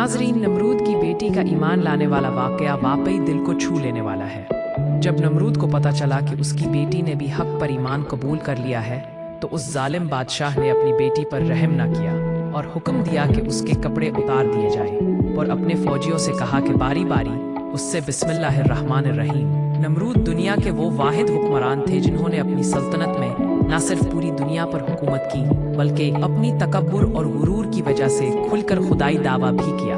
नाजरीन, नमरूद की बेटी का ईमान लाने वाला वाकया वाकई दिल को छू लेने वाला है। जब नमरूद को पता चला कि उसकी बेटी ने भी हक पर ईमान कबूल कर लिया है, तो उस जालिम बादशाह ने अपनी बेटी पर रहम न किया और हुक्म दिया कि उसके कपड़े उतार दिए जाएं और अपने फौजियों से कहा कि बारी बारी उससे बिस्मिल्लाहिर्रहमानिर्रहीम। नमरूद दुनिया के वो वाहिद हुक्मरान थे जिन्होंने अपनी सल्तनत में न सिर्फ पूरी दुनिया पर हुकूमत की, बल्कि अपनी तकब्बुर और गुरूर की वजह से खुलकर खुदाई दावा भी किया।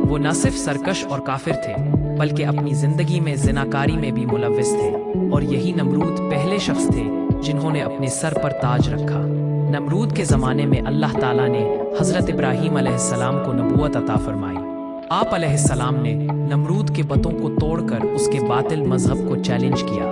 वो न सिर्फ सरकश और काफिर थे, बल्कि अपनी जिंदगी में जिनाकारी में भी मुलव्विस थे, और यही नमरूद पहले शख्स थे जिन्होंने अपने सर पर ताज रखा। नमरूद के ज़माने में अल्लाह ताला ने हज़रत इब्राहीम अलैहिस्सलाम को नबूवत अता फरमाई। आप अलैहिस्सलाम ने नमरूद के बतों को तोड़कर उसके बातिल मजहब को चैलेंज किया।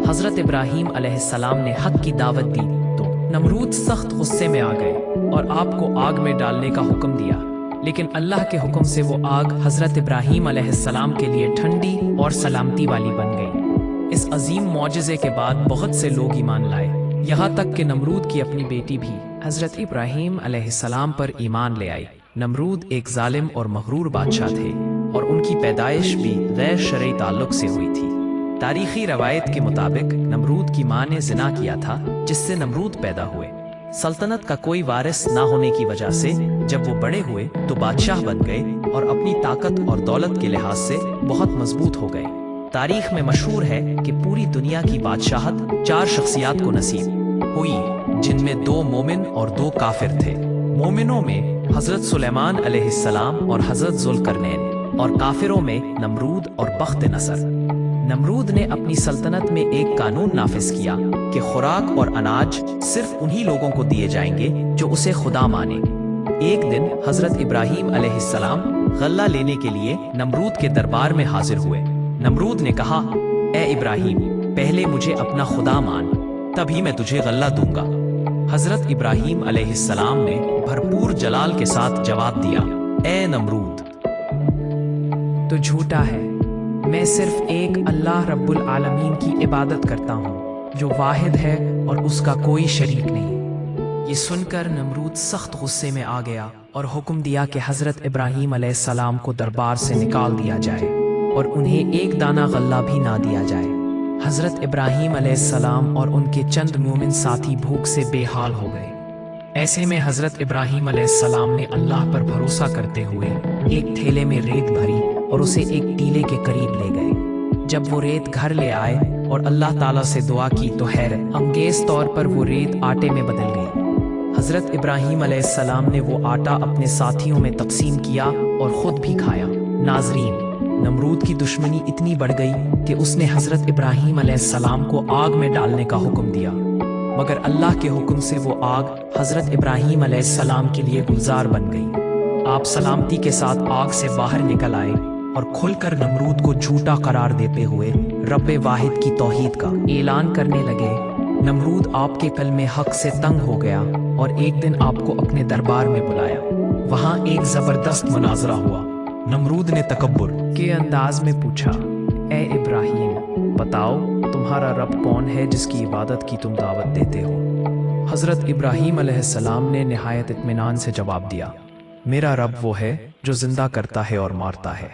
हज़रत इब्राहीम अलैहिस्सलाम ने हक की दावत दी तो नमरूद सख्त गुस्से में आ गए और आपको आग में डालने का हुक्म दिया, लेकिन अल्लाह के हुक्म से वो आग हज़रत इब्राहीम अलैहिस्सलाम के लिए ठंडी और सलामती वाली बन गई। इस अजीम मौजिज़े के बाद बहुत से लोग ईमान लाए, यहाँ तक कि नमरूद की अपनी बेटी भी हज़रत इब्राहीम अलैहिस्सलाम पर ईमान ले आई। नमरूद एक जालिम और मगरूर बादशाह थे और उनकी पैदाइश भी गैर शरई ताल्लुक से हुई थी। तारीखी रवायत के मुताबिक नमरूद की माँ ने जिना किया था, जिससे नमरूद पैदा हुए। सल्तनत का कोई वारिस ना होने की वजह से जब वो बड़े हुए तो बादशाह बन गए और अपनी ताकत और दौलत के लिहाज से बहुत मजबूत हो गए। तारीख में मशहूर है कि पूरी दुनिया की बादशाहत 4 शख्सियात को नसीब हुई, जिनमें 2 मोमिन और 2 काफिर थे। मोमिनों में हजरत सुलेमान अलैहिस्सलाम और हजरत जुल्करनैन, और काफिरों में नमरूद और बख्त नसर। नमरूद ने अपनी सल्तनत में एक कानून नाफिज किया कि खुराक और अनाज सिर्फ उन्हीं लोगों को दिए जाएंगे जो उसे खुदा माने। एक दिन हजरत इब्राहीम अलैहिस्सलाम गल्ला लेने के लिए नमरूद के दरबार में हाजिर हुए। नमरूद ने कहा, ए इब्राहीम, पहले मुझे अपना खुदा मान, तभी मैं तुझे गल्ला दूंगा। हजरत इब्राहीम अलैहिस्सलाम ने भरपूर जलाल के साथ जवाब दिया, ए नमरूद, तो झूठा है। मैं सिर्फ एक अल्लाह रब्बुल आलमीन की इबादत करता हूँ, जो वाहिद है और उसका कोई शरीक नहीं। ये सुनकर नमरूद सख्त गुस्से में आ गया और हुक्म दिया कि हजरत इब्राहीम अलैहिस्सलाम को दरबार से निकाल दिया जाए और उन्हें एक दाना गल्ला भी ना दिया जाए। हजरत इब्राहीम अलैहिस्सलाम और उनके चंद मोमिन साथी भूख से बेहाल हो गए। ऐसे में हजरत इब्राहीम अलैहिस्सलाम ने अल्लाह पर भरोसा करते हुए एक थैले में रेत भरी और उसे एक टीले के करीब ले गए। जब वो रेत घर ले आए और अल्लाह ताला से दुआ की तो हैरत अंगेज तौर पर वो रेत आटे में बदल गई। हजरत इब्राहीम अलैहिस्सलाम ने वो आटा अपने साथियों में तकसीम किया और खुद भी खाया। नाजरीन, नमरूद की दुश्मनी इतनी बढ़ गई कि उसने हजरत इब्राहीम अलैहिस्सलाम को आग में डालने का हुक्म दिया, मगर अल्लाह के हुक्म से वो आग हजरत इब्राहीम अलैहिस्सलाम के लिए गुलजार बन गई। आप सलामती के साथ आग से बाहर निकल आए और खुलकर नमरूद को झूठा करार देते हुए रब्बे वाहिद की तौहीद का ऐलान करने लगे। नमरूद आपके कलमे हक से तंग हो गया और एक दिन आपको अपने दरबार में बुलाया। वहाँ एक जबरदस्त मुनाजरा हुआ। नमरूद ने तकब्बुर के अंदाज में पूछा, ए इब्राहीम, बताओ तुम्हारा रब कौन है जिसकी इबादत की तुम दावत देते हो? हजरत इब्राहीम अलैहिस्सलाम ने निहायत इत्मीनान से जवाब दिया, मेरा रब वो है जो जिंदा करता है और मारता है।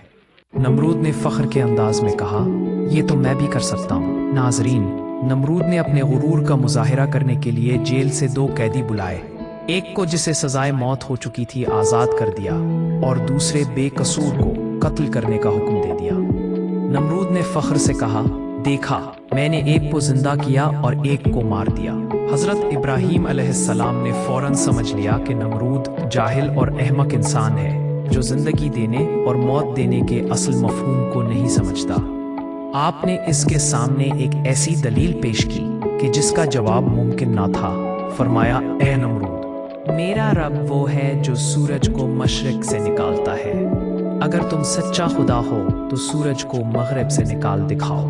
नमरूद ने फख्र के अंदाज में कहा, ये तो मैं भी कर सकता हूँ। नाजरीन, नमरूद ने अपने गुरूर का मुजाहिरा करने के लिए जेल से 2 कैदी बुलाए। एक को जिसे सजाए मौत हो चुकी थी आज़ाद कर दिया और दूसरे बेकसूर को कत्ल करने का हुक्म दे दिया। नमरूद ने फख्र से कहा, देखा, मैंने एक को जिंदा किया और एक को मार दिया। हजरत इब्राहीम अलैहिस्सलाम ने फौरन समझ लिया कि नमरूद जाहिल और अहमक इंसान है जो जिंदगी देने और मौत देने के असल मफहूम को नहीं समझता। आपने इसके सामने एक ऐसी दलील पेश की कि जिसका जवाब मुमकिन ना था। फरमाया, ए नमरूद, मेरा रब वो है जो सूरज को मशरिक से निकालता है। अगर तुम सच्चा खुदा हो तो सूरज को मगरिब से निकाल दिखाओ।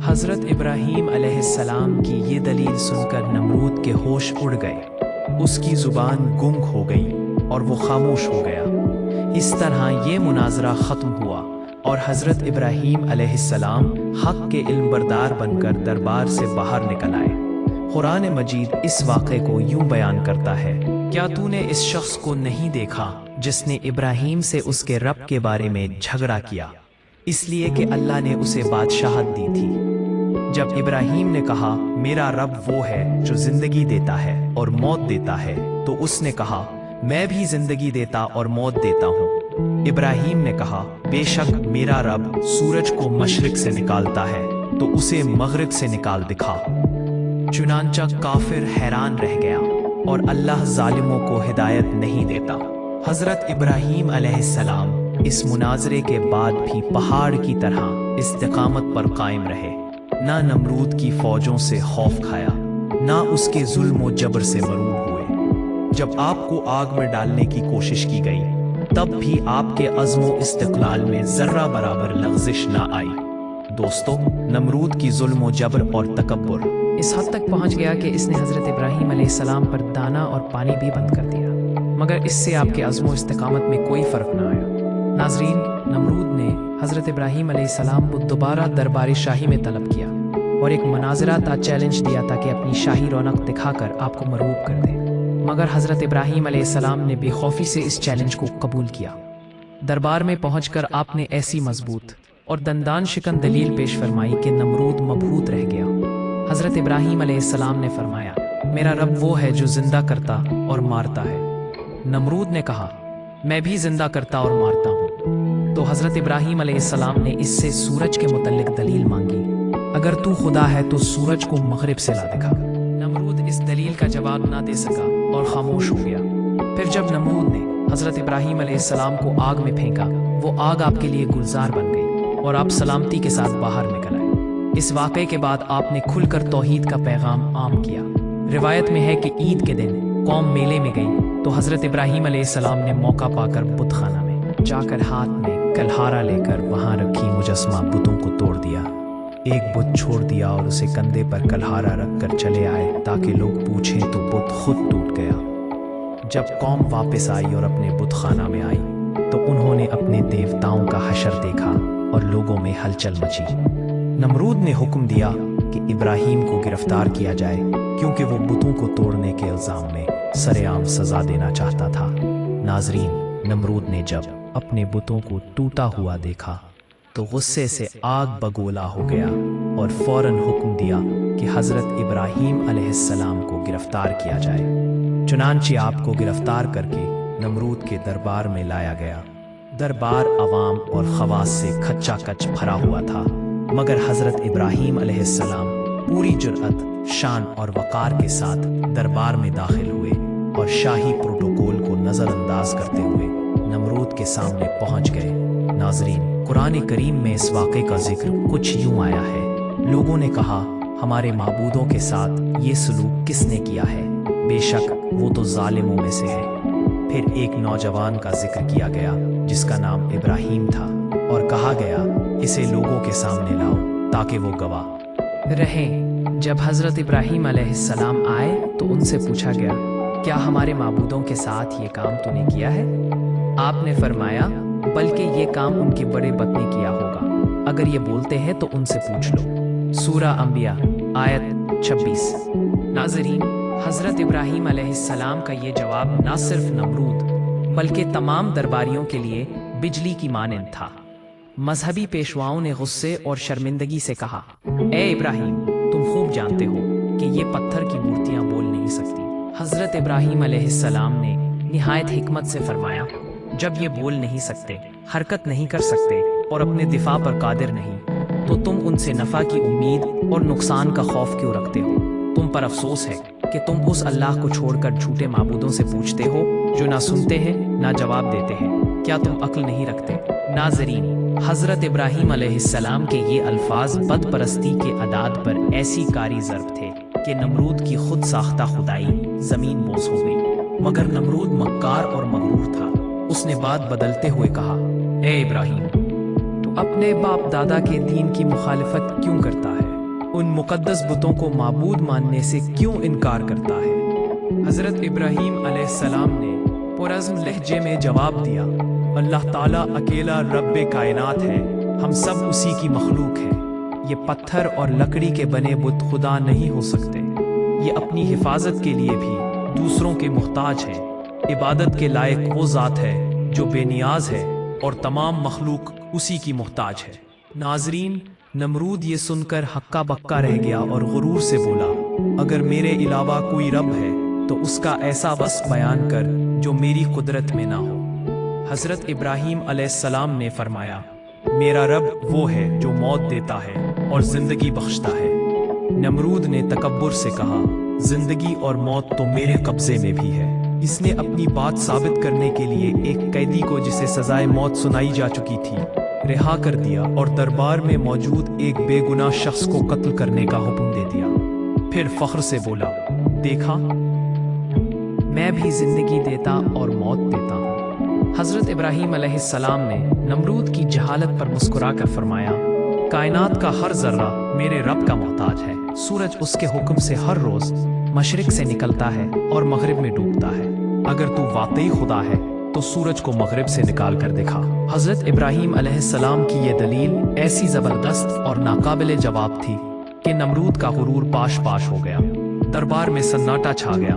हजरत इब्राहीम अलैहिस्सलाम की ये दलील सुनकर नमरूद के होश उड़ गए। उसकी जुबान गुंग हो गई और वो खामोश हो गया। इस तरह ये मुनाजरा ख़त्म हुआ और हजरत इब्राहीम अलैहिस्सलाम हक के इल्म बरदार बनकर दरबार से बाहर निकल आए। कुरान मजीद इस वाक़े को यूं बयान करता है کیا تو نے اس شخص کو نہیں دیکھا جس نے ابراہیم سے اس کے رب کے بارے میں جھگڑا کیا، اس لیے کہ اللہ نے اسے بادشاہت دی تھی؟ جب ابراہیم نے کہا میرا رب وہ ہے جو زندگی دیتا ہے اور موت دیتا ہے، تو اس نے کہا میں بھی زندگی دیتا اور موت دیتا ہوں۔ ابراہیم نے کہا بے شک میرا رب سورج کو مشرق سے نکالتا ہے تو اسے مغرب سے نکال دکھا۔ چنانچہ کافر حیران رہ گیا، اور اللہ ظالموں کو ہدایت نہیں دیتا۔ حضرت ابراہیم علیہ السلام اس مناظرے کے بعد بھی پہاڑ کی طرح استقامت پر قائم رہے، نہ نمرود کی فوجوں سے خوف کھایا، نہ اس کے ظلم و جبر سے مرعوب ہوئے۔ جب آپ کو آگ میں ڈالنے کی کوشش کی گئی، تب بھی آپ کے عزم و استقلال میں ذرہ برابر لغزش نہ آئی۔ دوستو، نمرود کی ظلم و جبر اور تکبر اس حد تک پہنچ گیا کہ اس نے حضرت ابراہیم علیہ السلام پر دانا اور پانی بھی بند کر دیا، مگر اس سے آپ کے عزم و استقامت میں کوئی فرق نہ آیا۔ ناظرین، نمرود نے حضرت ابراہیم علیہ السلام کو دوبارہ دربار شاہی میں طلب کیا اور ایک مناظرہ تا چیلنج دیا تاکہ اپنی شاہی رونق دکھا کر آپ کو مرعوب کر دے، مگر حضرت ابراہیم علیہ السلام نے بے خوفی سے اس چیلنج کو قبول کیا۔ دربار میں پہنچ کر آپ نے ایسی مضبوط اور دندان شکن دلیل پیش فرمائی کہ نمرود مبہوت رہ گیا۔ حضرت ابراہیم علیہ السلام نے فرمایا میرا رب وہ ہے جو زندہ کرتا اور مارتا ہے۔ نمرود نے کہا میں بھی زندہ کرتا اور مارتا ہوں۔ تو حضرت ابراہیم علیہ السلام نے اس سے سورج کے متعلق دلیل مانگی، اگر تو خدا ہے تو سورج کو مغرب سے لا دکھا۔ نمرود اس دلیل کا جواب نہ دے سکا اور خاموش ہو گیا۔ پھر جب نمرود نے حضرت ابراہیم علیہ السلام کو آگ میں پھینکا، وہ آگ آپ کے لیے گلزار بن گئی اور آپ سلامتی کے ساتھ باہر نکل آئے۔ اس واقعے کے بعد آپ نے کھل کر توحید کا پیغام عام کیا۔ روایت میں ہے کہ عید کے دن قوم میلے میں گئی تو حضرت ابراہیم علیہ السلام نے موقع پا کر بت خانہ میں جا کر ہاتھ میں کلہارا لے کر وہاں رکھی مجسمہ بتوں کو توڑ دیا، ایک بت چھوڑ دیا اور اسے کندھے پر کلہارا رکھ کر چلے آئے تاکہ لوگ پوچھیں تو بت خود ٹوٹ گیا۔ جب قوم واپس آئی اور اپنے بت خانہ میں آئی تو انہوں نے اپنے دیوتاؤں کا حشر دیکھا اور لوگوں میں ہلچل مچی۔ نمرود نے حکم دیا کہ ابراہیم کو گرفتار کیا جائے کیونکہ وہ بتوں کو توڑنے کے الزام میں سرعام سزا دینا چاہتا تھا۔ ناظرین، نمرود نے جب اپنے بتوں کو ٹوٹا ہوا دیکھا تو غصے سے آگ بگولا ہو گیا اور فوراً حکم دیا کہ حضرت ابراہیم علیہ السلام کو گرفتار کیا جائے۔ چنانچہ آپ کو گرفتار کر کے نمرود کے دربار میں لایا گیا۔ دربار عوام اور خواص سے کھچا کچ بھرا ہوا تھا، مگر حضرت ابراہیم علیہ السلام پوری جرأت، شان اور وقار کے ساتھ دربار میں داخل ہوئے اور شاہی پروٹوکول کو نظر انداز کرتے ہوئے نمرود کے سامنے پہنچ گئے۔ ناظرین، قرآن کریم میں اس واقعے کا ذکر کچھ یوں آیا ہے، لوگوں نے کہا ہمارے معبودوں کے ساتھ یہ سلوک کس نے کیا ہے؟ بے شک وہ تو ظالموں میں سے ہے۔ پھر ایک نوجوان کا ذکر کیا گیا جس کا نام ابراہیم تھا اور کہا گیا اسے لوگوں کے سامنے لاؤ تاکہ وہ گواہ رہیں۔ جب حضرت ابراہیم علیہ السلام آئے تو ان سے پوچھا گیا کیا ہمارے معبودوں کے ساتھ یہ کام تو نے کیا ہے؟ آپ نے فرمایا بلکہ یہ کام ان کے بڑے بت نے کیا ہوگا، اگر یہ بولتے ہیں تو ان سے پوچھ لو۔ سورہ انبیاء آیت 26۔ ناظرین، حضرت ابراہیم علیہ السلام کا یہ جواب نہ صرف نمرود بلکہ تمام درباریوں کے لیے بجلی کی مانند تھا۔ مذہبی پیشواؤں نے غصے اور شرمندگی سے کہا اے ابراہیم، تم خوب جانتے ہو کہ یہ پتھر کی مورتیاں بول نہیں سکتی۔ حضرت ابراہیم علیہ السلام نے نہایت حکمت سے فرمایا جب یہ بول نہیں سکتے، حرکت نہیں کر سکتے اور اپنے دفاع پر قادر نہیں، تو تم ان سے نفع کی امید اور نقصان کا خوف کیوں رکھتے ہو؟ تم پر افسوس ہے کہ تم اس اللہ کو چھوڑ کر جھوٹے معبودوں سے پوچھتے ہو جو نہ سنتے ہیں نہ جواب دیتے ہیں۔ کیا تم عقل نہیں رکھتے؟ ناظرین، حضرت ابراہیم علیہ السلام کے یہ الفاظ بت پرستی کے اعداد پر ایسی کاری ضرب تھے کہ نمرود کی خود ساختہ خدائی زمین بوس ہو گئی، مگر نمرود مکار اور مغرور تھا۔ اس نے بات بدلتے ہوئے کہا اے ابراہیم، تو اپنے باپ دادا کے دین کی مخالفت کیوں کرتا ہے؟ ان مقدس بتوں کو معبود ماننے سے کیوں انکار کرتا ہے؟ حضرت ابراہیم علیہ السلام نے پرعزم لہجے میں جواب دیا اللہ تعالیٰ اکیلا رب کائنات ہے، ہم سب اسی کی مخلوق ہیں۔ یہ پتھر اور لکڑی کے بنے بت خدا نہیں ہو سکتے، یہ اپنی حفاظت کے لیے بھی दूसरों के मुहताज है। इबादत के लायक वो ज़ात है जो बेनियाज है और तमाम मखलूक उसी की मुहताज है। नाजरीन, नमरूद ये सुनकर हक्का बक्का रह गया और गुरूर से बोला, अगर मेरे अलावा कोई रब है तो उसका ऐसा वस्फ बयान कर जो मेरी कुदरत में ना हो। हज़रत इब्राहीम अलैहिस्सलाम ने फरमाया, मेरा रब वो है जो मौत देता है और जिंदगी बख्शता है। नमरूद ने तकब्बुर से कहा, जिंदगी और मौत तो मेरे कब्जे में भी है। इसने अपनी बात साबित करने के लिए एक कैदी को, जिसे सजाए मौत सुनाई जा चुकी थी, रिहा कर दिया और दरबार में मौजूद एक बेगुनाह शख्स को कत्ल करने का हुक्म दे दिया। फिर फख्र से बोला, देखा, मैं भी जिंदगी देता और मौत देता हूँ। हजरत इब्राहीम अलैहिस्सलाम ने नमरूद की जहालत पर मुस्कुराकर फरमाया, कायनात का हर जर्रा मेरे रब का मोहताज है। सूरज उसके हुक्म से हर रोज मशरिक से निकलता है और मगरिब में डूबता है। अगर तू वाकई खुदा है तो सूरज को मगरिब से निकाल कर दिखा। हजरत इब्राहीम अलैहिस्सलाम की ये दलील ऐसी जबरदस्त और नाकाबिले जवाब थी कि नमरूद का गुरूर पाश पाश हो गया। दरबार में सन्नाटा छा गया।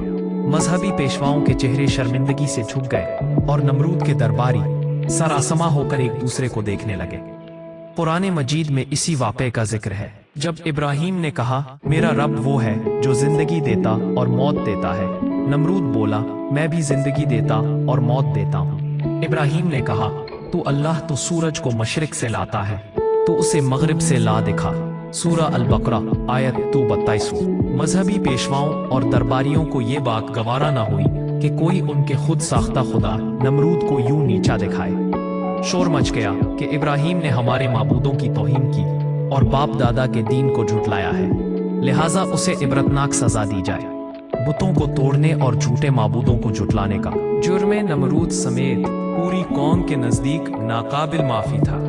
मजहबी पेशवाओं के चेहरे शर्मिंदगी से झुक गए और नमरूद के दरबारी सरासमा होकर एक दूसरे को देखने लगे। पुराने मजीद में इसी वाक़े का जिक्र है। जब इब्राहीम ने कहा, मेरा रब वो है जो जिंदगी देता और मौत देता है, नमरूद बोला, मैं भी जिंदगी देता और मौत देता हूँ। इब्राहीम ने कहा, तू अल्लाह तो सूरज को मशरिक से लाता है, तो उसे मगरिब से ला दिखा। सूरा अल-बकरा आयत 22। मजहबी पेशवाओं और दरबारियों को ये बात गवारा न हुई कि कोई उनके खुद साख्ता खुदा नमरूद को यूं नीचा दिखाए। शोर मच गया कि इब्राहीम ने हमारे माबूदों की तौहीन की और बाप दादा के दीन को झुटलाया है, लिहाजा उसे इबरतनाक सजा दी जाए। बुतों को तोड़ने और झूठे माबूदों को झुटलाने का जुर्म नमरूद समेत पूरी कौम के नजदीक नाकाबिल माफी था।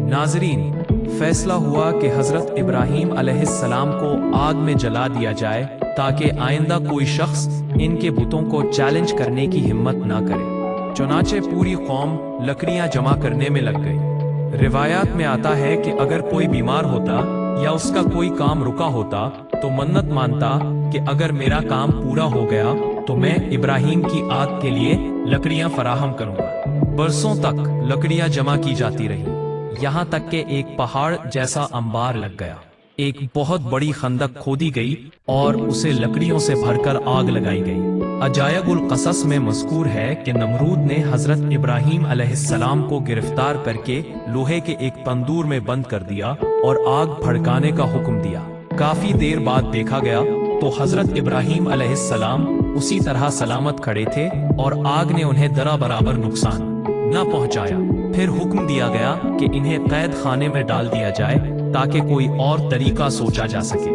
नाजरीन, फैसला हुआ कि हजरत इब्राहीम अलैहिस्सलाम को आग में जला दिया जाए ताकि आइंदा कोई शख्स इनके बुतों को चैलेंज करने की हिम्मत ना करे। चुनाचे पूरी कौम लकड़ियां जमा करने में लग गई। रिवायात में आता है कि अगर कोई बीमार होता या उसका कोई काम रुका होता तो मन्नत मानता कि अगर मेरा काम पूरा हो गया तो मैं इब्राहीम की आग के लिए लकड़ियां फराहम करूंगा। बरसों तक लकड़ियां जमा की जाती रही, यहाँ तक कि एक पहाड़ जैसा अंबार लग गया। एक बहुत बड़ी खंदक खोदी गई और उसे लकड़ियों से भरकर आग लगाई गई। अजायबुल क़सस में मज़कूर है कि नमरूद ने हजरत इब्राहीम अलैहिस्सलाम को गिरफ्तार करके लोहे के एक तंदूर में बंद कर दिया और आग भड़काने का हुक्म दिया। काफी देर बाद देखा गया तो हजरत इब्राहीम अलैहिस्सलाम उसी तरह सलामत खड़े थे और आग ने उन्हें दरा बराबर नुकसान न पहुंचाया। फिर हुक्म दिया गया कि इन्हें कैद खाने में डाल दिया जाए ताकि कोई और तरीका सोचा जा सके।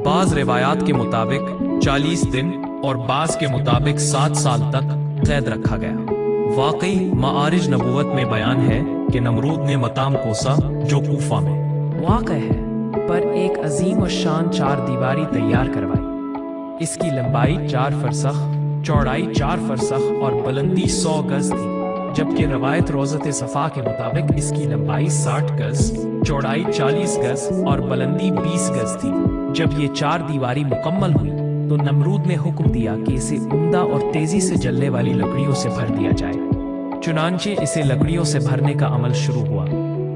बाज रिवायात के मुताबिक 40 दिन और बाज के मुताबिक 7 साल तक कैद रखा गया। वाकई मारिज नबूवत में बयान है कि नमरूद ने मकाम कोसा जो कूफा में वाक़ है पर एक अजीम और शान 4 दीवारी तैयार करवाई। इसकी लंबाई 4 फरसख, चौड़ाई 4 फरसख और बुलंदी 100 गज थी, जबकि रवायत रोज़त सफ़ा के मुताबिक इसकी लंबाई 60 गज, चौड़ाई 40 गज और बुलंदी 20 गज थी। जब ये 4 दीवारी मुकम्मल हुई तो नमरूद ने हुक्म दिया कि इसे उम्दा और तेजी से जलने वाली लकड़ियों से भर दिया जाए। चुनांचे इसे लकड़ियों से भरने का अमल शुरू हुआ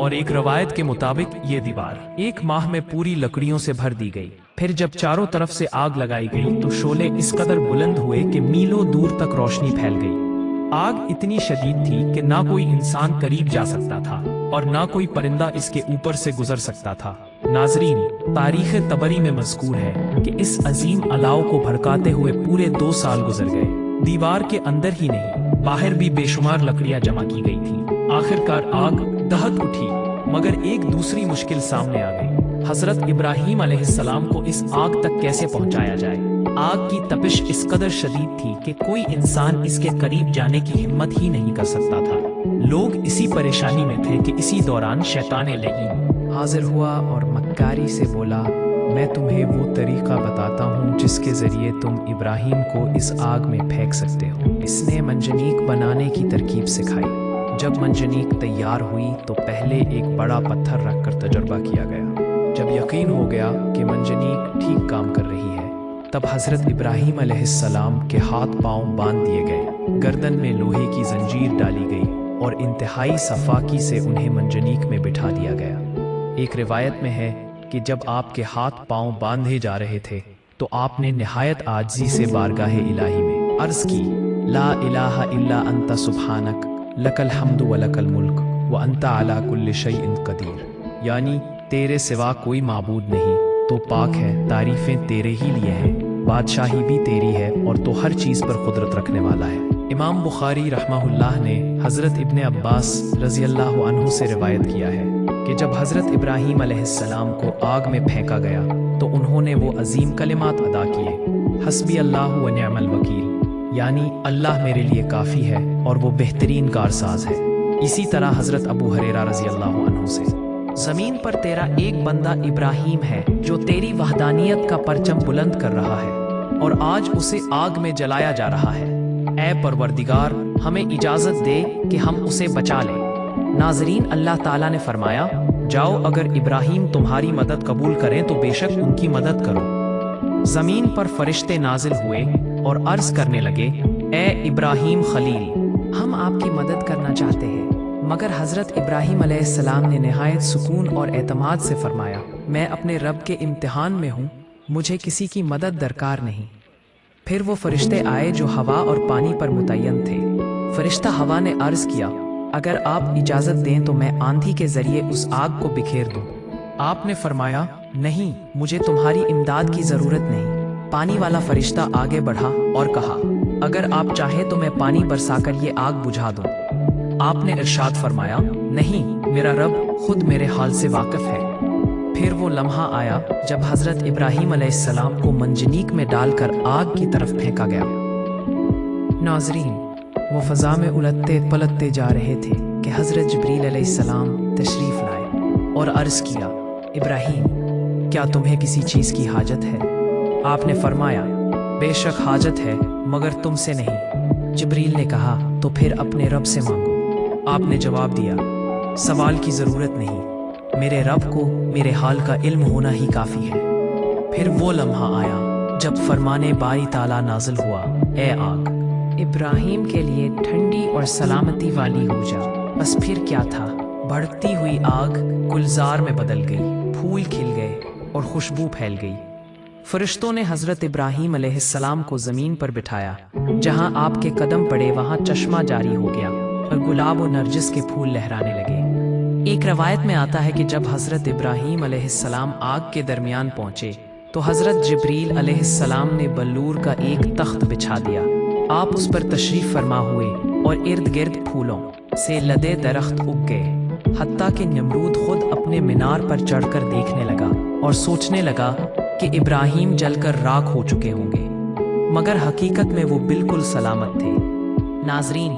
और एक रवायत के मुताबिक ये दीवार 1 माह में पूरी लकड़ियों से भर दी गई। फिर जब चारों तरफ से आग लगाई गई तो शोले इस कदर बुलंद हुए कि मीलों दूर तक रोशनी फैल गई। आग इतनी शदीद थी कि ना कोई इंसान करीब जा सकता था और ना कोई परिंदा इसके ऊपर से गुजर सकता था। नाजरीन, तारीख तबरी में मज़कूर है कि इस अजीम अलाव को भड़काते हुए पूरे 2 साल गुजर गए। दीवार के अंदर ही नहीं, बाहर भी बेशुमार लकड़ियां जमा की गई थी। आखिरकार आग दहक उठी, मगर एक दूसरी मुश्किल सामने आ गई। हजरत इब्राहीम अलैहिस्सलाम को इस आग तक कैसे पहुंचाया जाए। आग की तपिश इस कदर शदीद थी कि कोई इंसान इसके करीब जाने की हिम्मत ही नहीं कर सकता था। लोग इसी परेशानी में थे कि इसी दौरान शैतान लईन हाजिर हुआ और मक्कारी से बोला, मैं तुम्हें वो तरीका बताता हूँ जिसके जरिए तुम इब्राहीम को इस आग में फेंक सकते हो। इसने मंजनीक बनाने की तरकीब सिखाई। जब मंजनीक तैयार हुई तो पहले एक बड़ा पत्थर रखकर तजुर्बा किया गया। जब यकीन हो गया कि मंजनीक ठीक काम कर रही है तब हज़रत इब्राहीम अलैहिस्सलाम के हाथ पांव बांध दिए गए, गर्दन में लोहे की जंजीर डाली गई और इंतहाई सफाकी से उन्हें मंजनीक में बिठा दिया गया। एक रिवायत में है कि जब आपके हाथ पांव बांधे जा रहे थे तो आपने निहायत आजिज़ी से बारगाहे इलाही में अर्ज़ की, ला इलाहा इल्ला अंता सुब्हानक लकल हम्दु व लकल मुल्क व अंता अला कुल्लि शैइन कदीर, यानी तेरे सिवा कोई माबूद नहीं, तो पाक है, तारीफ़ें तेरे ही लिए हैं, बादशाही भी तेरी है और तो हर चीज़ पर कुदरत रखने वाला है। इमाम बुखारी रहमहुल्लाह ने हज़रत इब्ने अब्बास रज़ियल्लाहु अन्हु से रिवायत किया है कि जब हज़रत इब्राहीम अलैहिस्सलाम को आग में फेंका गया तो उन्होंने वो अजीम कलिमात अदा किए, हस्बी अल्लाह व निअमल वकील, यानी अल्लाह मेरे लिए काफ़ी है और वो बेहतरीन कारसाज है। इसी तरह हज़रत अबू हुरैरा रज़ियल्लाहु अन्हु से, ज़मीन पर तेरा एक बंदा इब्राहीम है जो तेरी वहदानियत का परचम बुलंद कर रहा है और आज उसे आग में जलाया जा रहा है। ऐ परवरदिगार, हमें इजाज़त दे कि हम उसे बचा लें। नाज़रीन, अल्लाह ताला ने फरमाया, जाओ, अगर इब्राहीम तुम्हारी मदद कबूल करें तो बेशक उनकी मदद करो। ज़मीन पर फरिश्ते नाजिल हुए और अर्ज़ करने लगे, ए इब्राहीम खलील, हम आपकी मदद करना चाहते हैं। मगर हज़रत इब्राहीम अलैहिस्सलाम ने निहायत सुकून और एतमाद से फरमाया, मैं अपने रब के इम्तिहान में हूँ, मुझे किसी की मदद दरकार नहीं। फिर वो फरिश्ते आए जो हवा और पानी पर मुतय्यन थे। फरिश्ता हवा ने अर्ज़ किया, अगर आप इजाज़त दें तो मैं आंधी के ज़रिए उस आग को बिखेर दूँ। आपने फरमाया, नहीं, मुझे तुम्हारी इमदाद की ज़रूरत नहीं। पानी वाला फरिश्ता आगे बढ़ा और कहा, अगर आप चाहें तो मैं पानी बरसाकर ये आग बुझा दूँ। आपने इरशाद फरमाया, नहीं, मेरा रब खुद मेरे हाल से वाकिफ़ है। फिर वो लम्हा आया जब हज़रत इब्राहीम अलैहिस्सलाम को मंजनीक में डालकर आग की तरफ फेंका गया। नाज़रीन, वो फ़ज़ा में उलटते पलटते जा रहे थे कि हज़रत जिब्रील अलैहिस्सलाम तशरीफ़ लाए और अर्ज़ किया, इब्राहीम, क्या तुम्हें किसी चीज़ की हाजत है? आपने फरमाया, बेशक हाजत है, मगर तुमसे नहीं। जिब्रील ने कहा, तो फिर अपने रब से मांगो। आपने जवाब दिया, सवाल की ज़रूरत नहीं, मेरे रब को मेरे हाल का इल्म होना ही काफ़ी है। फिर वो लम्हा आया जब फरमाने बारी ताला नाजिल हुआ, ए आग, इब्राहीम के लिए ठंडी और सलामती वाली हो जा। बस फिर क्या था, बढ़ती हुई आग गुलजार में बदल गई, फूल खिल गए और खुशबू फैल गई। फरिश्तों ने हज़रत इब्राहीम अलैहिस्सलाम को ज़मीन पर बिठाया, जहां आपके कदम पड़े वहां चश्मा जारी हो गया और गुलाब और नरजिस के फूल लहराने लगे। एक रवायत में आता है कि जब हज़रत इब्राहीम अलैहिस्सलाम आग के दरमियान पहुंचे तो हज़रत जिब्रील अलैहिस्सलाम ने बल्लूर का एक तख्त बिछा दिया। आप उस पर तशरीफ़ फरमा हुए और इर्द गिर्द फूलों से लदे दरख्त उग गए, हत्ता कि नमरूद खुद अपने मीनार पर चढ़कर देखने लगा और सोचने लगा कि इब्राहीम जलकर राख हो चुके होंगे, मगर हकीकत में वो बिल्कुल सलामत थे। नाज़रीन,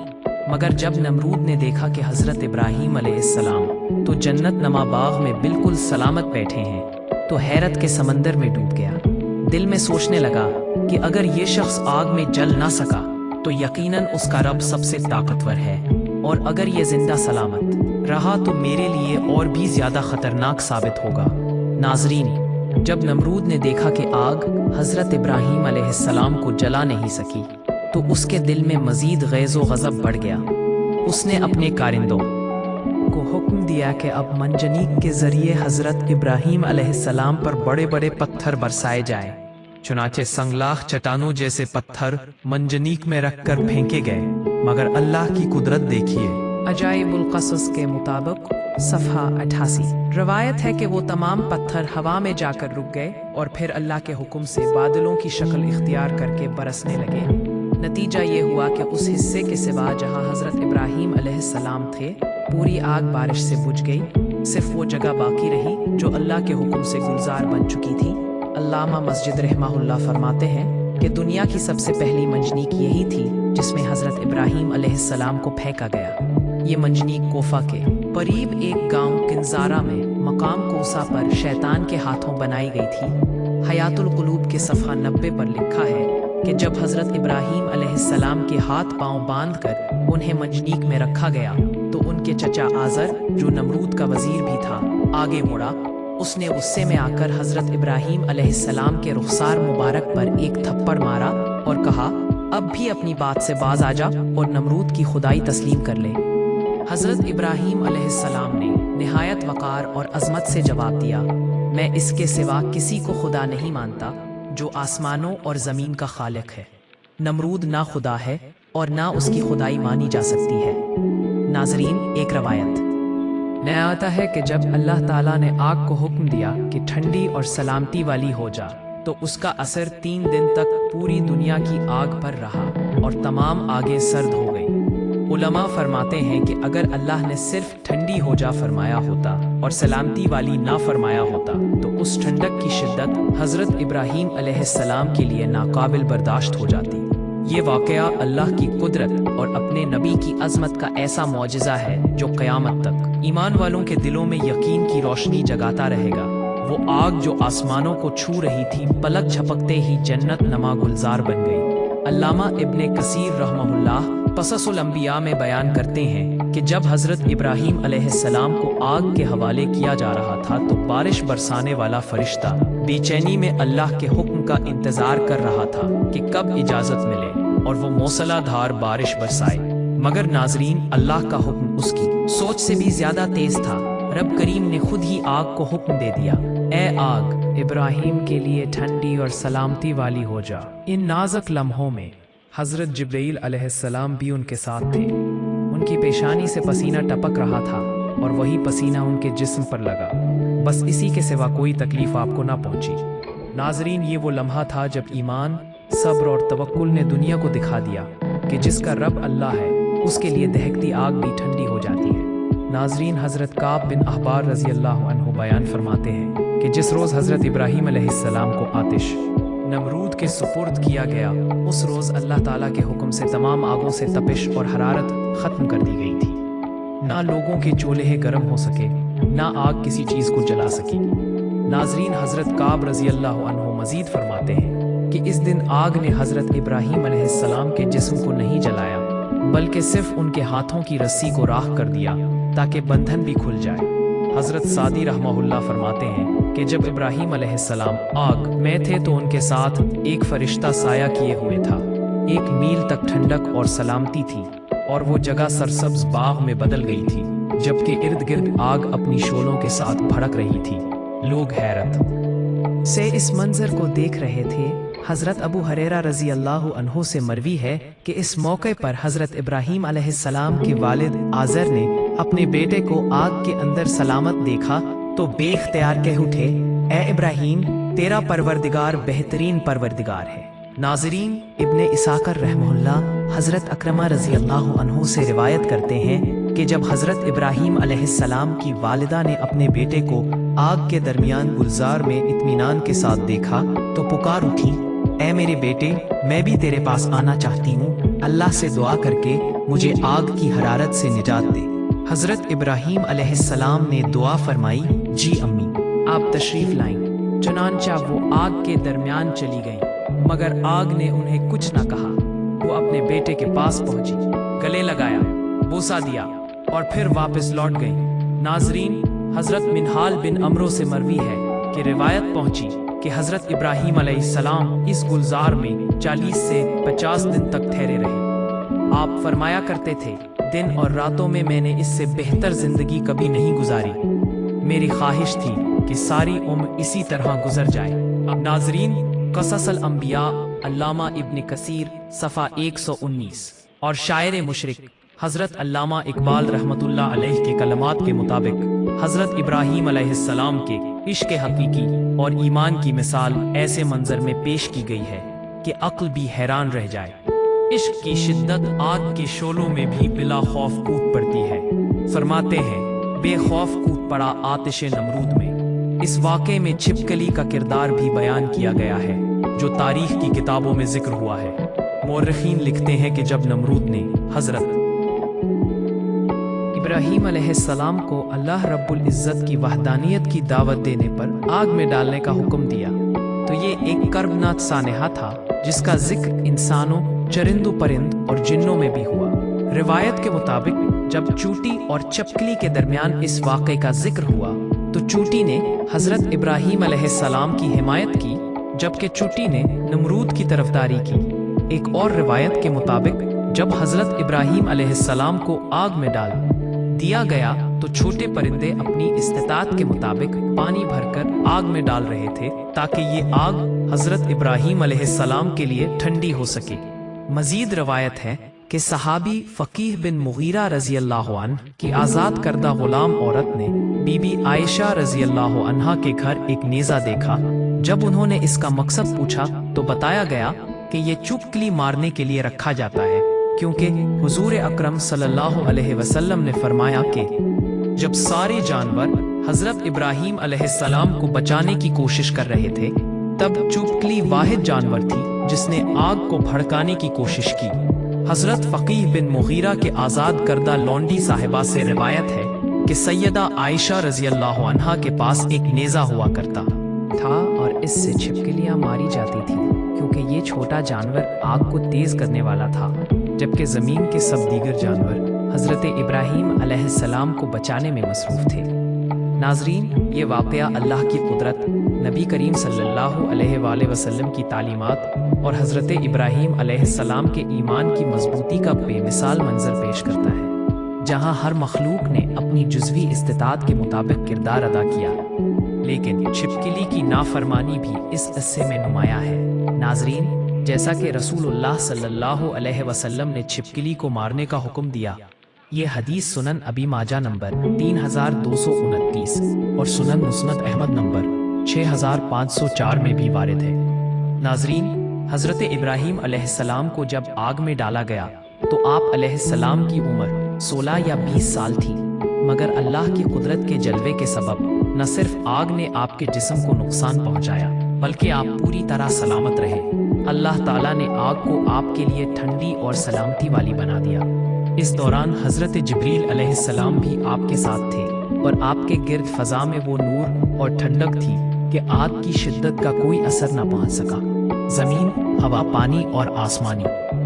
मगर जब नमरूद ने देखा कि हज़रत इब्राहीम अलैहिस्सलाम तो जन्नत नमा बाग में बिल्कुल सलामत बैठे हैं, तो हैरत के समंदर में डूब गया। दिल में सोचने लगा कि अगर ये शख्स आग में जल ना सका तो यकीनन उसका रब सबसे ताकतवर है, और अगर ये जिंदा सलामत रहा तो मेरे लिए और भी ज़्यादा ख़तरनाक साबित होगा। नाज़रीन, जब नमरूद ने देखा कि आग हज़रत इब्राहीम अलैहिस्सलाम को जला नहीं सकी तो उसके दिल में मज़ीद गैज़ो गज़ब बढ़ गया। उसने अपने कारिंदों को हुक्म दिया कि अब मंजनीक के ज़रिए हज़रत इब्राहीम अलैहिस्सलाम पर बड़े बड़े पत्थर बरसाए जाएं। चुनाचे संगलाख चट्टानों जैसे पत्थर मंजनीक में रखकर फेंके गए, मगर अल्लाह की कुदरत देखिए। अजाइबुल क़सस के मुताबिक सफ़हा 88 रवायत है कि वो तमाम पत्थर हवा में जाकर रुक गए और फिर अल्लाह के हुक्म से बादलों की शक्ल इख्तियार करके बरसने लगे। नतीजा ये हुआ कि उस हिस्से के सिवा जहां हज़रत इब्राहीम अलैहिस्सलाम थे, पूरी आग बारिश से बुझ गई। सिर्फ वो जगह बाकी रही जो अल्लाह के हुक्म से गुलजार बन चुकी थी। अल्लामा मस्जिद रहमहुल्लाह फरमाते हैं कि दुनिया की सबसे पहली मंजनीक यही थी जिसमें हज़रत इब्राहीम अलैहिस्सलाम को फेंका गया। ये मंजनीक कोफा के करीब एक गांव किंजारा में मकाम कोसा पर शैतान के हाथों बनाई गई थी। हयातुल कुलूब के सफ़हा 90 पर लिखा है कि जब हज़रत इब्राहीम अलैहिस्सलाम के हाथ पांव बांधकर उन्हें मंजनीक में रखा गया तो उनके चचा आज़र, जो नमरूद का वज़ीर भी था, आगे मुड़ा اس نے غصے میں آ کر حضرت ابراہیم علیہ السلام کے رخسار مبارک پر ایک تھپڑ مارا اور کہا اب بھی اپنی بات سے باز آ جا اور نمرود کی خدائی تسلیم کر لے۔ حضرت ابراہیم علیہ السلام نے نہایت وقار اور عظمت سے جواب دیا میں اس کے سوا کسی کو خدا نہیں مانتا جو آسمانوں اور زمین کا خالق ہے۔ نمرود نہ خدا ہے اور نہ اس کی خدائی مانی جا سکتی ہے۔ ناظرین، ایک روایت میں آتا ہے کہ جب اللہ تعالیٰ نے آگ کو حکم دیا کہ ٹھنڈی اور سلامتی والی ہو جا تو اس کا اثر 3 دن تک پوری دنیا کی آگ پر رہا اور تمام آگیں سرد ہو گئی۔ علماء فرماتے ہیں کہ اگر اللہ نے صرف ٹھنڈی ہو جا فرمایا ہوتا اور سلامتی والی نہ فرمایا ہوتا تو اس ٹھنڈک کی شدت حضرت ابراہیم علیہ السلام کے لیے ناقابل برداشت ہو جاتی۔ یہ واقعہ اللہ کی قدرت اور اپنے نبی کی عظمت کا ایسا معجزہ ہے جو قیامت تک ایمان والوں کے دلوں میں یقین کی روشنی جگاتا رہے گا۔ وہ آگ جو آسمانوں کو چھو رہی تھی پلک جھپکتے ہی جنت نما گلزار بن گئی۔ علامہ ابن کثیر رحمہ اللہ قصص الانبیاء میں بیان کرتے ہیں کہ جب حضرت ابراہیم علیہ السلام کو آگ کے حوالے کیا جا رہا تھا تو بارش برسانے والا فرشتہ بے چینی میں اللہ کے حکم کا انتظار کر رہا تھا کہ کب اجازت ملے اور وہ موسلا دھار بارش برسائے، مگر ناظرین اللہ کا حکم اس کی سوچ سے بھی زیادہ تیز تھا۔ رب کریم نے خود ہی آگ کو حکم دے دیا اے آگ ابراہیم کے لیے ٹھنڈی اور سلامتی والی ہو جا۔ ان نازک لمحوں میں حضرت جبرائیل علیہ السلام بھی ان کے ساتھ تھے۔ ان کی پیشانی سے پسینہ ٹپک رہا تھا اور وہی پسینہ ان کے جسم پر لگا، بس اسی کے سوا کوئی تکلیف آپ کو نہ پہنچی۔ ناظرین، یہ وہ لمحہ تھا جب ایمان، صبر اور توکل نے دنیا کو دکھا دیا کہ جس کا رب اللہ ہے اس کے لیے دہکتی آگ بھی ٹھنڈی ہو جاتی ہے۔ ناظرین، حضرت کعب بن احبار رضی اللہ عنہ بیان فرماتے ہیں کہ جس روز حضرت ابراہیم علیہ السلام کو آتش نمرود کے سپرد کیا گیا اس روز اللہ تعالیٰ کے حکم سے تمام آگوں سے تپش اور حرارت ختم کر دی گئی تھی۔ نہ لوگوں کے چولہے گرم ہو سکے، نہ آگ کسی چیز کو جلا سکی۔ ناظرین، حضرت کعب رضی اللہ عنہ مزید فرماتے ہیں کہ اس دن آگ نے حضرت ابراہیم علیہ السلام کے جسم کو نہیں جلایا بلکہ صرف ان کے ہاتھوں کی رسی کو راکھ کر دیا تاکہ بندھن بھی کھل جائے۔ حضرت سعدی رحمہ اللہ فرماتے ہیں کہ جب ابراہیم علیہ السلام آگ میں تھے تو ان کے ساتھ ایک فرشتہ سایہ کیے ہوئے تھا۔ 1 میل تک ٹھنڈک اور سلامتی تھی اور وہ جگہ سرسبز باغ میں بدل گئی تھی، جبکہ ارد گرد آگ اپنی شعلوں کے ساتھ بھڑک رہی تھی۔ لوگ حیرت سے اس منظر کو دیکھ رہے تھے۔ حضرت ابو ہریرہ رضی اللہ عنہ سے مروی ہے کہ اس موقع پر حضرت ابراہیم علیہ السلام کے والد آزر نے اپنے بیٹے کو آگ کے اندر سلامت دیکھا تو بے اختیار کہہ اٹھے اے ابراہیم، تیرا پروردگار بہترین پروردگار ہے۔ ناظرین، ابن اساکر رحمہ اللہ حضرت اکرمہ رضی اللہ عنہ سے روایت کرتے ہیں کہ جب حضرت ابراہیم علیہ السلام کی والدہ نے اپنے بیٹے کو آگ کے درمیان گلزار میں اطمینان کے ساتھ دیکھا تو پکار اٹھی اے میرے بیٹے، میں بھی تیرے پاس آنا چاہتی ہوں، اللہ سے دعا کر کے مجھے آگ کی حرارت سے نجات دے۔ حضرت ابراہیم علیہ السلام نے دعا فرمائی جی امی، آپ تشریف لائیں۔ چنانچہ وہ آگ کے درمیان چلی گئیں، مگر آگ نے انہیں کچھ نہ کہا۔ وہ اپنے بیٹے کے پاس پہنچی، گلے لگایا، بوسہ دیا اور پھر واپس لوٹ گئیں۔ ناظرین، حضرت منہال بن عمرو سے مروی ہے کہ روایت پہنچی کہ حضرت ابراہیم علیہ السلام اس گلزار میں 40 سے 50 دن تک ٹھہرے رہے۔ آپ فرمایا کرتے تھے دن اور راتوں میں میں نے اس سے بہتر زندگی کبھی نہیں گزاری، میری خواہش تھی کہ ساری عمر اسی طرح گزر جائے۔ ناظرین، قصص الانبیاء علامہ ابن کثیر صفحہ 119 اور شاعر مشرق حضرت علامہ اقبال رحمۃ اللہ علیہ کے کلمات کے مطابق حضرت ابراہیم علیہ السلام کے عشق حقیقی اور ایمان کی مثال ایسے منظر میں پیش کی گئی ہے کہ عقل بھی حیران رہ جائے۔ عشق کی شدت آگ کے شعلوں میں بھی بلا خوف کود پڑتی ہے۔ فرماتے ہیں بے خوف کود پڑا آتش نمرود میں۔ اس واقعے میں چھپکلی کا کردار بھی بیان کیا گیا ہے جو تاریخ کی کتابوں میں ذکر ہوا ہے۔ مورخین لکھتے ہیں کہ جب نمرود نے حضرت ابراہیم علیہ السلام کو اللہ رب العزت کی وحدانیت کی دعوت دینے پر آگ میں ڈالنے کا حکم دیا تو یہ ایک کربناک سانحہ تھا جس کا ذکر انسانوں، چرندوں، پرند اور جنوں میں بھی ہوا۔ روایت کے مطابق جب چوٹی اور چپکلی کے درمیان اس واقعے کا ذکر ہوا तो चूटी ने हजरत इब्राहीम अलैहिस्सलाम की हिमायत की, जबकि चूटी ने नमरूद की तरफदारी की। एक और रिवायत के मुताबिक जब हजरत इब्राहीम अलैहिस्सलाम को आग में डाल दिया गया तो छोटे परिंदे अपनी इस्तिताअत के मुताबिक पानी भरकर आग में डाल रहे थे ताकि ये आग हजरत इब्राहीम अलैहिस्सलाम के लिए ठंडी हो सके। मजीद रवायत है कि सहाबी फकीह बिन मुगीरा रजी अल्लाह अन्हु की आज़ाद करदा गुलाम औरत ने बीबी आयशा रजी अल्लाह अन्हा के घर एक नेज़ा देखा। जब उन्होंने इसका मकसद पूछा तो बताया गया कि ये चुपकली मारने के लिए रखा जाता है, क्योंकि हुजूर अकरम सल्लल्लाहु अलैहि वसल्लम ने फरमाया कि जब सारे जानवर हजरत इब्राहीम अलैहिस्सलाम को बचाने की कोशिश कर रहे थे, तब चुपकली वाहिद जानवर थी जिसने आग को भड़काने की कोशिश की। हजरत फकीह बिन मुगीरा के आज़ाद करदा लौंडी साहिबा से रिवायत है कि सैयदा आयशा रजी अल्लाह अन्हा के पास एक नेज़ा हुआ करता था और इससे छिपकलियां मारी जाती थी, क्योंकि ये छोटा जानवर आग को तेज करने वाला था, जबकि ज़मीन के सब दीगर जानवर हज़रत इब्राहीम अलैहिस्सलाम को बचाने में मसरूफ़ थे। नाज़रीन, ये वाक़या अल्लाह की कुदरत, नबी करीम सल्लल्लाहु अलैहि वसल्लम की तालीमात और हज़रत इब्राहीम अलैहिस्सलाम के ईमान की मजबूती का बेमिसाल मंजर पेश करता है, जहाँ हर मखलूक ने अपनी जुज़वी इस्तिताअत के मुताबिक किरदार अदा किया, लेकिन छिपकली की नाफरमानी भी इस किस्से में नुमाया है। नाज़रीन, जैसा कि रसूलुल्लाह सल्लल्लाहु अलैहि वसल्लम ने छिपकली को मारने का हुक्म दिया, ये हदीस सुनन अबी माजा नंबर 3229 और सुनन मुस्नद अहमद नंबर 6504 में भी वारिद है। नाज़रीन, हज़रत इब्राहीम अलैहिस्सलाम को जब आग में डाला गया तो आप अलैहिस्सलाम की उम्र 16 या 20 साल थी, मगर अल्लाह की कुदरत के जलवे के सबब न सिर्फ आग ने आपके जिस्म को नुकसान पहुंचाया, बल्कि आप पूरी तरह सलामत रहे। अल्लाह ताला ने आग को आपके लिए ठंडी और सलामती वाली बना दिया। इस दौरान हज़रत जिब्रील अलैहिस्सलाम भी आपके साथ थे और आपके गिर्द फ़ज़ा में वो नूर और ठंडक थी कि आग की शिद्दत का कोई असर न पहुंच सका। ज़मीन, हवा, पानी और आसमानी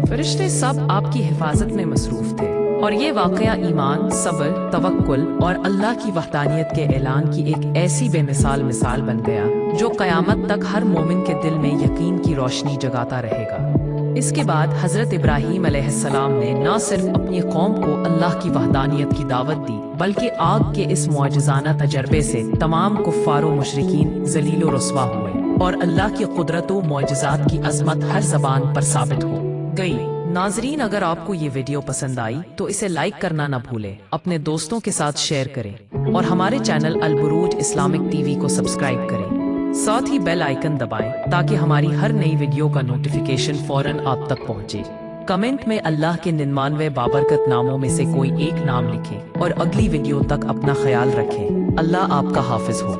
फरिश्ते सब आपकी हिफाजत में मसरूफ़ थे, और ये वाक़या ईमान, सब्र, तवक्कुल और अल्लाह की वहदानियत के ऐलान की एक ऐसी बेमिसाल मिसाल बन गया जो क़यामत तक हर मोमिन के दिल में यकीन की रोशनी जगाता रहेगा। इसके बाद हज़रत इब्राहीम अलैहिस्सलाम ने न सिर्फ अपनी कौम को अल्लाह की वहदानियत की दावत दी, बल्कि आग के इस मुआजिज़ाना तजर्बे से तमाम कुफ़ार व मुशरिकीन ज़लील व रुस्वा हुए और अल्लाह की कुदरत व मुआजिज़ात की अज़मत हर ज़बान पर साबित हो गई। नाज़रीन, अगर आपको ये वीडियो पसंद आई तो इसे लाइक करना न भूलें, अपने दोस्तों के साथ शेयर करें और हमारे चैनल अल बुरूज इस्लामिक टीवी को सब्सक्राइब करें। साथ ही बेल आइकन दबाएं ताकि हमारी हर नई वीडियो का नोटिफिकेशन फौरन आप तक पहुंचे। कमेंट में अल्लाह के 99 बाबरकत नामों में से कोई एक नाम लिखें और अगली वीडियो तक अपना ख्याल रखें। अल्लाह आपका हाफिज हो।